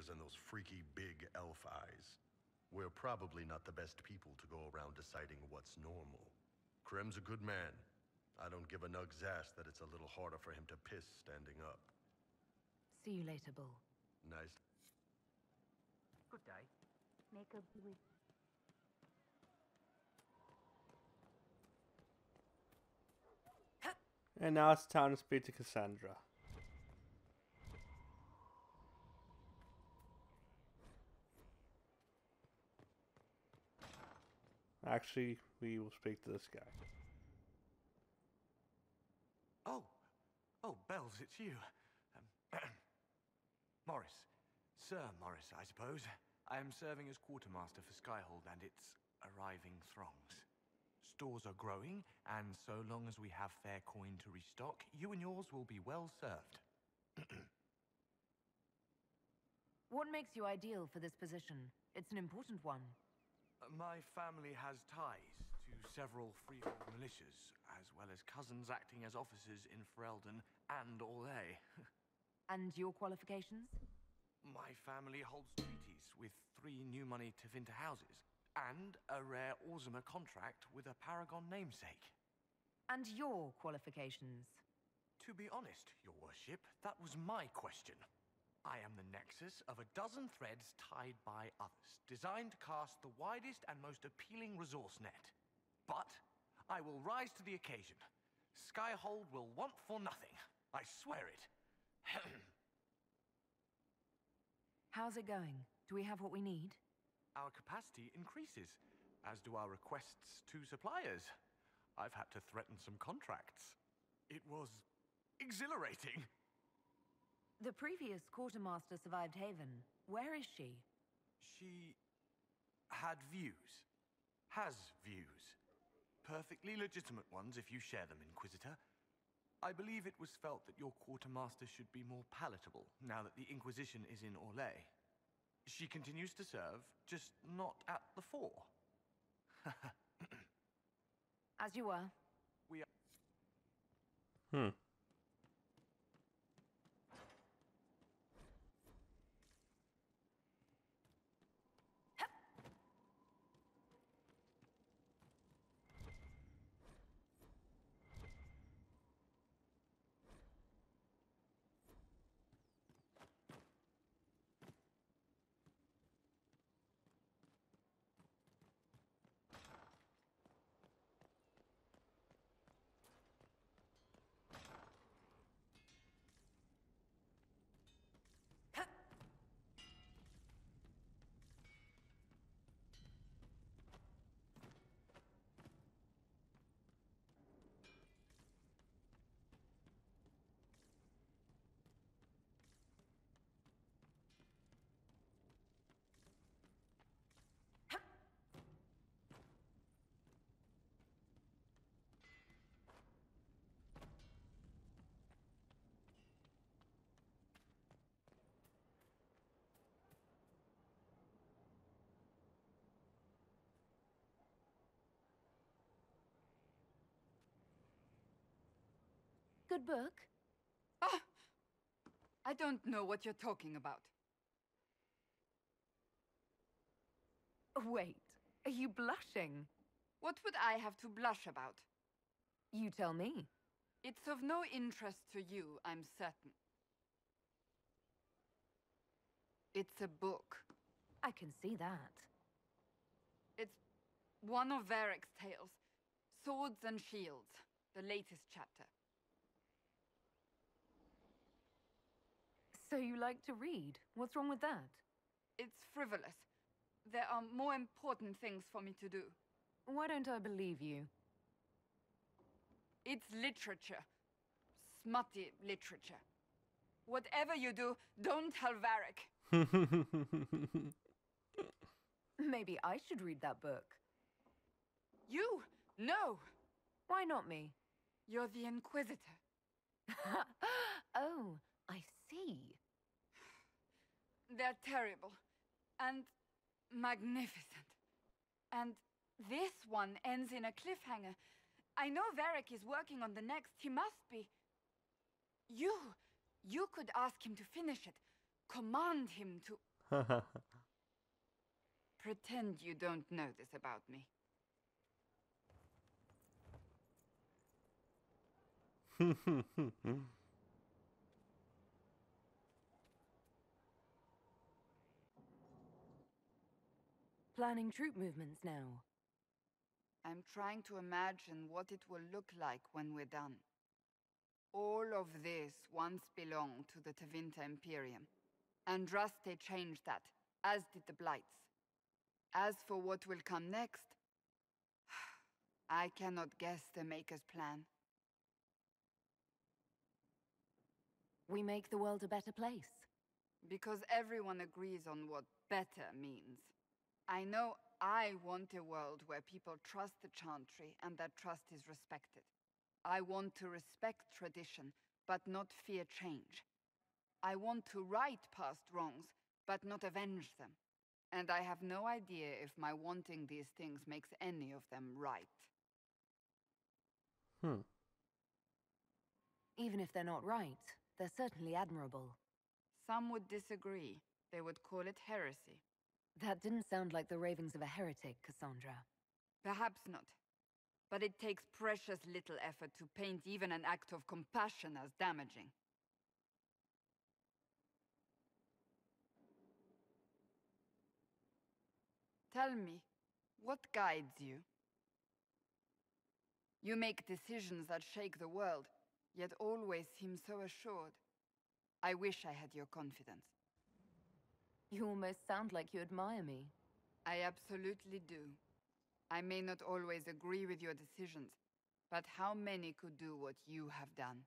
ears and those freaky big elf eyes. We're probably not the best people to go around deciding what's normal. Krem's a good man. I don't give a nug's ass that it's a little harder for him to piss standing up. See you later, Bull. Nice. Good day. Make a with. And now it's time to speak to Cassandra. Actually, we will speak to this guy. Oh, Bells, it's you. Morris. Sir Morris, I suppose. I am serving as quartermaster for Skyhold and its arriving throngs. Stores are growing, and so long as we have fair coin to restock, you and yours will be well served. What makes you ideal for this position? It's an important one. My family has ties to several freehold militias, as well as cousins acting as officers in Ferelden and Orlais. And your qualifications? My family holds treaties with 3 new money Tevinter houses, and a rare Orzuma contract with a Paragon namesake. And your qualifications? To be honest, your worship, that was my question. I am the nexus of a dozen threads tied by others, designed to cast the widest and most appealing resource net. But I will rise to the occasion. Skyhold will want for nothing. I swear it. How's it going? Do we have what we need? Our capacity increases, as do our requests to suppliers. I've had to threaten some contracts. It was exhilarating. The previous quartermaster survived Haven. Where is she? She had views. Has views. Perfectly legitimate ones if you share them, Inquisitor. I believe it was felt that your quartermaster should be more palatable now that the Inquisition is in Orlais. She continues to serve, just not at the fore. As you were. We are... Good book? Ah! I don't know what you're talking about. Wait, are you blushing? What would I have to blush about? You tell me. It's of no interest to you, I'm certain. It's a book. I can see that. It's one of Varrics' tales. Swords and Shields, the latest chapter. So you like to read? What's wrong with that? It's frivolous. There are more important things for me to do. Why don't I believe you? It's literature. Smutty literature. Whatever you do, don't tell Varric. Maybe I should read that book. You? No! Why not me? You're the Inquisitor. Oh, I see. They're terrible. And magnificent. And this one ends in a cliffhanger. I know Varric is working on the next. He must be. You could ask him to finish it. Command him to... Pretend you don't know this about me. Planning troop movements now. I'm trying to imagine what it will look like when we're done. All of this once belonged to the Tevinter Imperium. Andraste changed that, as did the Blights. As for what will come next, I cannot guess the Maker's plan. We make the world a better place. Because everyone agrees on what better means. I know I want a world where people trust the Chantry and that trust is respected. I want to respect tradition, but not fear change. I want to right past wrongs, but not avenge them. And I have no idea if my wanting these things makes any of them right. Even if they're not right, they're certainly admirable. Some would disagree. They would call it heresy. That didn't sound like the ravings of a heretic, Cassandra. Perhaps not. But it takes precious little effort to paint even an act of compassion as damaging. Tell me, what guides you? You make decisions that shake the world, yet always seem so assured. I wish I had your confidence. You almost sound like you admire me. I absolutely do. I may not always agree with your decisions, but how many could do what you have done?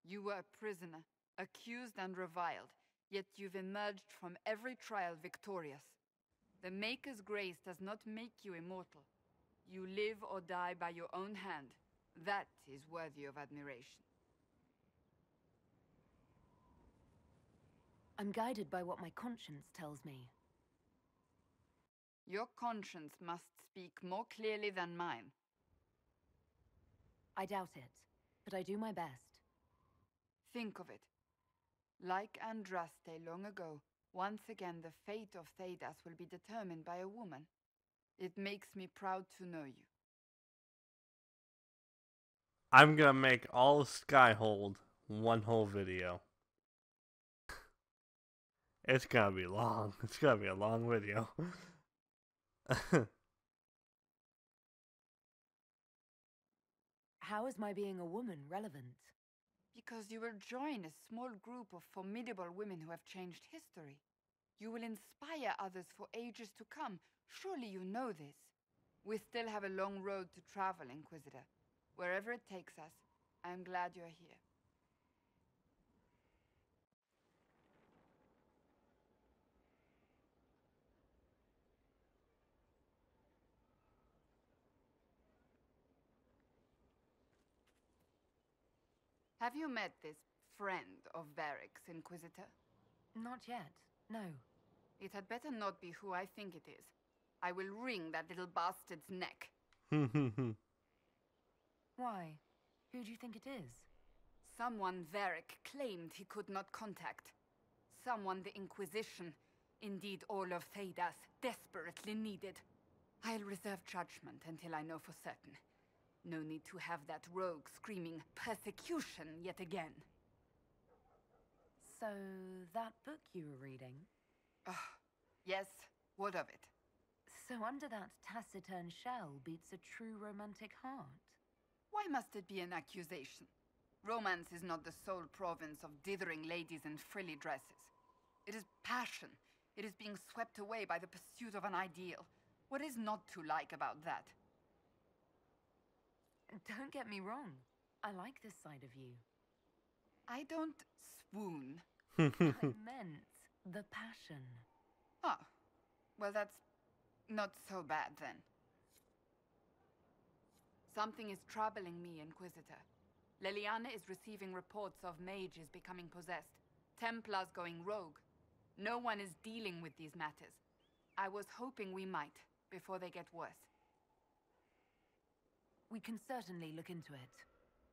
You were a prisoner, accused and reviled, yet you've emerged from every trial victorious. The Maker's grace does not make you immortal. You live or die by your own hand. That is worthy of admiration. I'm guided by what my conscience tells me. Your conscience must speak more clearly than mine. I doubt it, but I do my best. Think of it. Like Andraste long ago, once again the fate of Thedas will be determined by a woman. It makes me proud to know you. I'm gonna make all of Skyhold one whole video. It's gonna be long. It's gonna be a long video. How is my being a woman relevant? Because you will join a small group of formidable women who have changed history. You will inspire others for ages to come. Surely you know this. We still have a long road to travel, Inquisitor. Wherever it takes us, I'm glad you're here. Have you met this friend of Varrics, Inquisitor? Not yet, no. It had better not be who I think it is. I will wring that little bastard's neck. Why? Who do you think it is? Someone Varric claimed he could not contact. Someone the Inquisition, indeed all of Thedas, desperately needed. I'll reserve judgment until I know for certain. No need to have that rogue screaming persecution yet again. So, that book you were reading? Yes, what of it? So under that taciturn shell beats a true romantic heart? Why must it be an accusation? Romance is not the sole province of dithering ladies in frilly dresses. It is passion. It is being swept away by the pursuit of an ideal. What is not to like about that? Don't get me wrong. I like this side of you. I don't swoon. I meant the passion. Ah, well that's not so bad then. Something is troubling me, Inquisitor. Leliana is receiving reports of mages becoming possessed, Templars going rogue. No one is dealing with these matters. I was hoping we might, before they get worse. We can certainly look into it.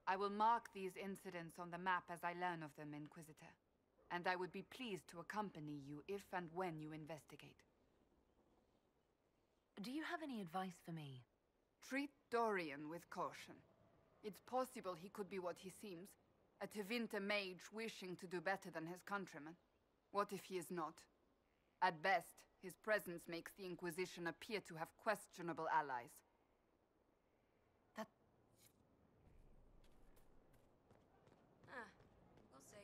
I will mark these incidents on the map as I learn of them, Inquisitor. and I would be pleased to accompany you if and when you investigate. Do you have any advice for me? Treat Dorian with caution. It's possible he could be what he seems, a Tevinter mage wishing to do better than his countrymen. What if he is not? At best, his presence makes the Inquisition appear to have questionable allies. We'll see.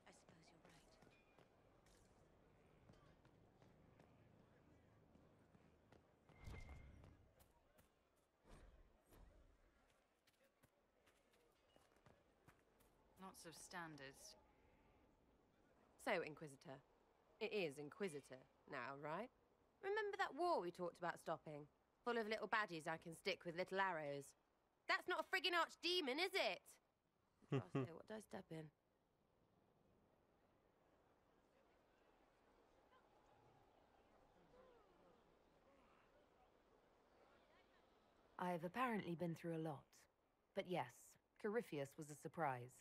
I suppose you're right. Lots of standards. So, Inquisitor. It is Inquisitor now, right? Remember that war we talked about stopping? Full of little baddies I can stick with little arrows. That's not a friggin' archdemon, is it? Crosshair, what do I step in? I've apparently been through a lot. But yes, Corypheus was a surprise.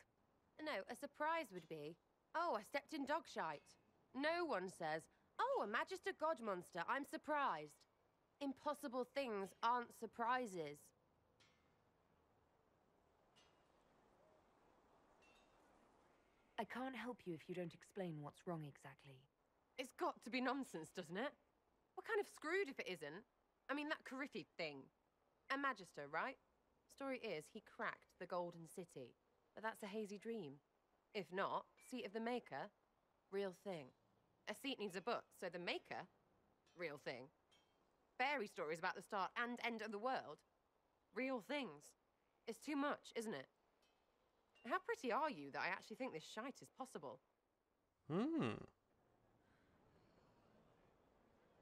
No, a surprise would be, oh, I stepped in dog shite. No one says, oh, a Magister God monster, I'm surprised. Impossible things aren't surprises. I can't help you if you don't explain what's wrong exactly. It's got to be nonsense, doesn't it? We're kind of screwed if it isn't. I mean, that Coryphe thing. A Magister, right? Story is, he cracked the Golden City. But that's a hazy dream. If not, Seat of the Maker, real thing. A seat needs a book, so the Maker, real thing. Fairy stories about the start and end of the world, real things. It's too much, isn't it? How pretty are you that I actually think this shite is possible?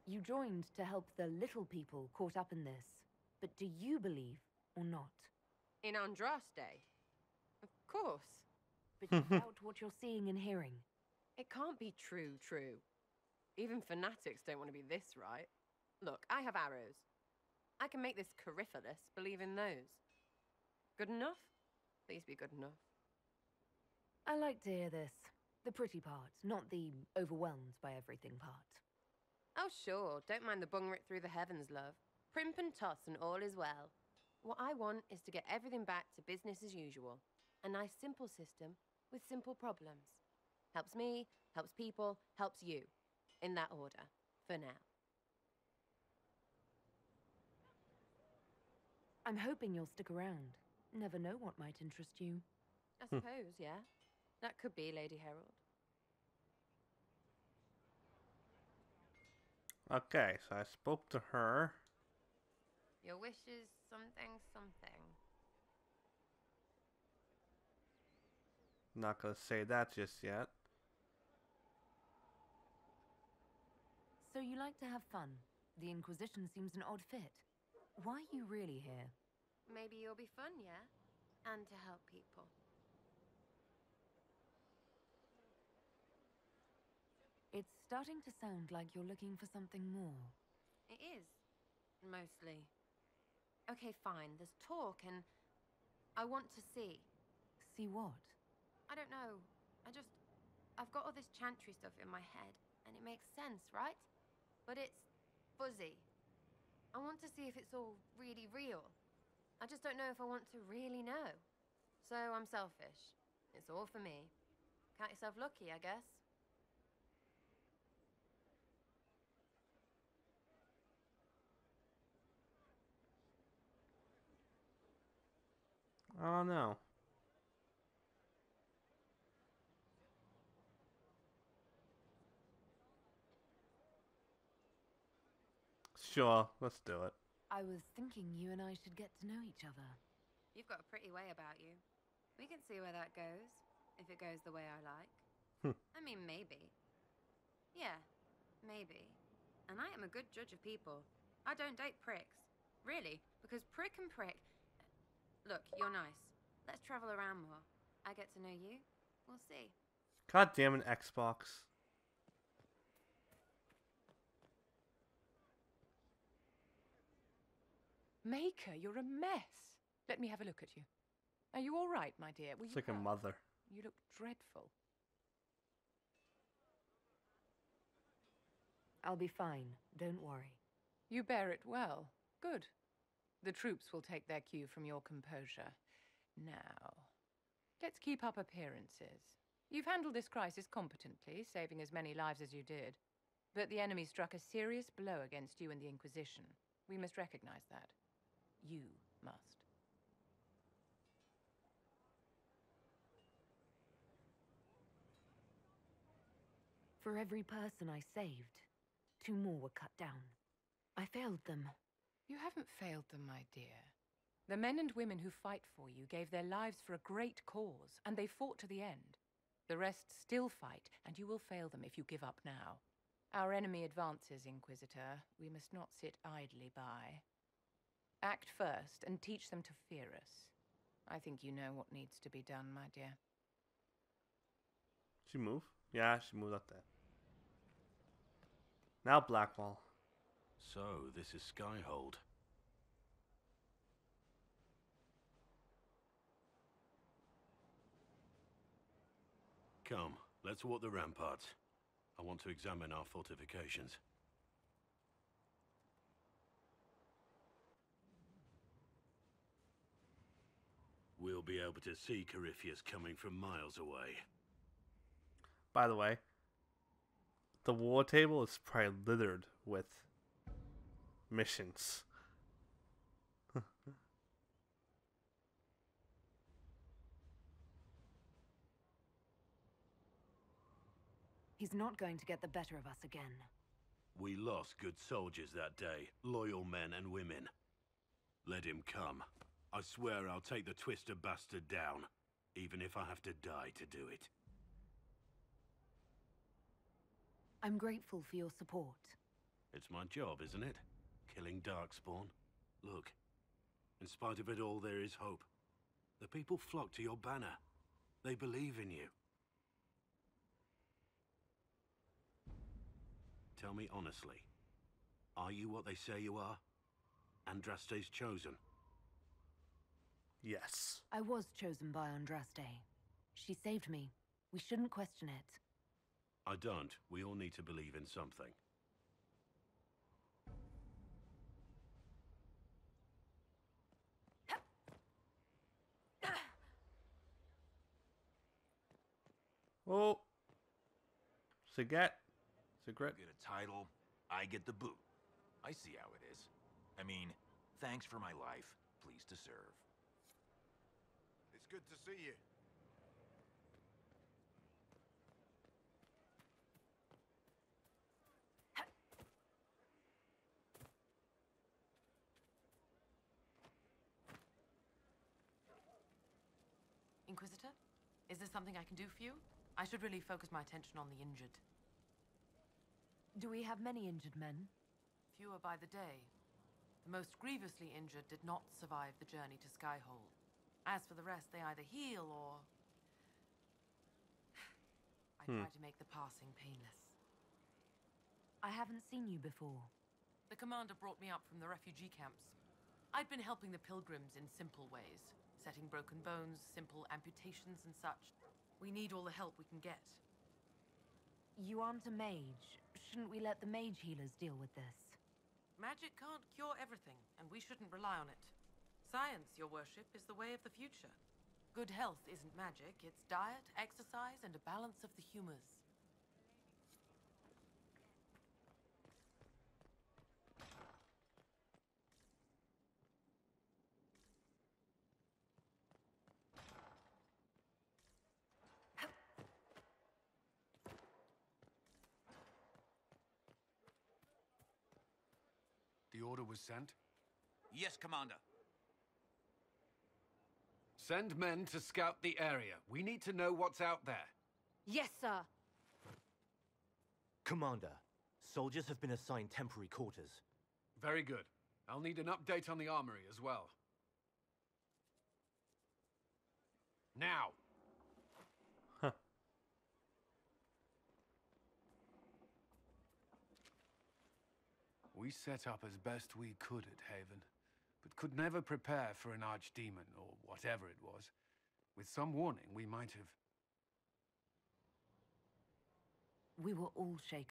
You joined to help the little people caught up in this. But do you believe or not? In Andraste? Of course. But you doubt what you're seeing and hearing. It can't be true. Even fanatics don't want to be this right. Look, I have arrows. I can make this Corypheus believe in those. Good enough? Please be good enough. I like to hear this. The pretty part, not the overwhelmed by everything part. Oh, sure. Don't mind the bung rip through the heavens, love. Primp and toss and all is well. What I want is to get everything back to business as usual. A nice simple system with simple problems. Helps me, helps people, helps you. In that order. For now. I'm hoping you'll stick around. Never know what might interest you. I suppose, yeah. That could be Lady Herald. Okay, so I spoke to her. Your wish is something. Not gonna say that just yet. So you like to have fun. The Inquisition seems an odd fit. Why are you really here? Maybe you'll be fun, yeah? And to help people. It's starting to sound like you're looking for something more. It is. Mostly. Okay, fine. There's talk and I want to see. See what? I don't know. I've got all this chantry stuff in my head and it makes sense, right? But it's fuzzy. I want to see if it's all really real. I just don't know if I want to really know. So I'm selfish. It's all for me. Count yourself lucky, I guess. I don't know. Sure, let's do it. I was thinking you and I should get to know each other. You've got a pretty way about you. We can see where that goes, if it goes the way I like. I mean, maybe. Yeah, maybe. And I am a good judge of people. I don't date pricks. Really, because prick and prick... Look, you're nice. Let's travel around more. I get to know you. We'll see. God damn it, Xbox. Maker, you're a mess. Let me have a look at you. Are you all right, my dear? It's like a mother. You look dreadful. I'll be fine. Don't worry. You bear it well. Good. The troops will take their cue from your composure. Now, let's keep up appearances. You've handled this crisis competently, saving as many lives as you did. But the enemy struck a serious blow against you and the Inquisition. We must recognize that. You must. For every person I saved, 2 more were cut down. I failed them. You haven't failed them, my dear. The men and women who fight for you gave their lives for a great cause, and they fought to the end. The rest still fight, and you will fail them if you give up now. Our enemy advances, Inquisitor. We must not sit idly by. Act first, and teach them to fear us. I think you know what needs to be done, my dear. She move? Yeah, she moved up there. Now Blackwall. So, this is Skyhold. Come, let's walk the ramparts. I want to examine our fortifications. We'll be able to see Corypheus coming from miles away. By the way, the war table is probably littered with missions. He's not going to get the better of us again. We lost good soldiers that day, loyal men and women. Let him come. I swear I'll take the Twister bastard down, even if I have to die to do it. I'm grateful for your support. It's my job, isn't it? Killing Darkspawn. Look, in spite of it all, there is hope. The people flock to your banner. They believe in you. Tell me honestly, are you what they say you are? Andraste's chosen? Yes. I was chosen by Andraste. She saved me. We shouldn't question it. I don't. We all need to believe in something. Oh. Cigarette. Cigarette. You get a title, I get the boot. I see how it is. I mean, thanks for my life. Pleased to serve. It's good to see you. Inquisitor? Is there something I can do for you? I should really focus my attention on the injured. Do we have many injured men? Fewer by the day. The most grievously injured did not survive the journey to Skyhold. As for the rest, they either heal or... I try to make the passing painless. I haven't seen you before. The commander brought me up from the refugee camps. I'd been helping the pilgrims in simple ways. Setting broken bones, simple amputations and such. We need all the help we can get. You aren't a mage. Shouldn't we let the mage healers deal with this? Magic can't cure everything, and we shouldn't rely on it. Science, your worship, is the way of the future. Good health isn't magic, it's diet, exercise, and a balance of the humors. The order was sent? Yes, Commander. Send men to scout the area. We need to know what's out there. Yes, sir. Commander, soldiers have been assigned temporary quarters. Very good. I'll need an update on the armory as well. Now! We set up as best we could at Haven, but could never prepare for an archdemon, or whatever it was. With some warning, we might have... We were all shaken.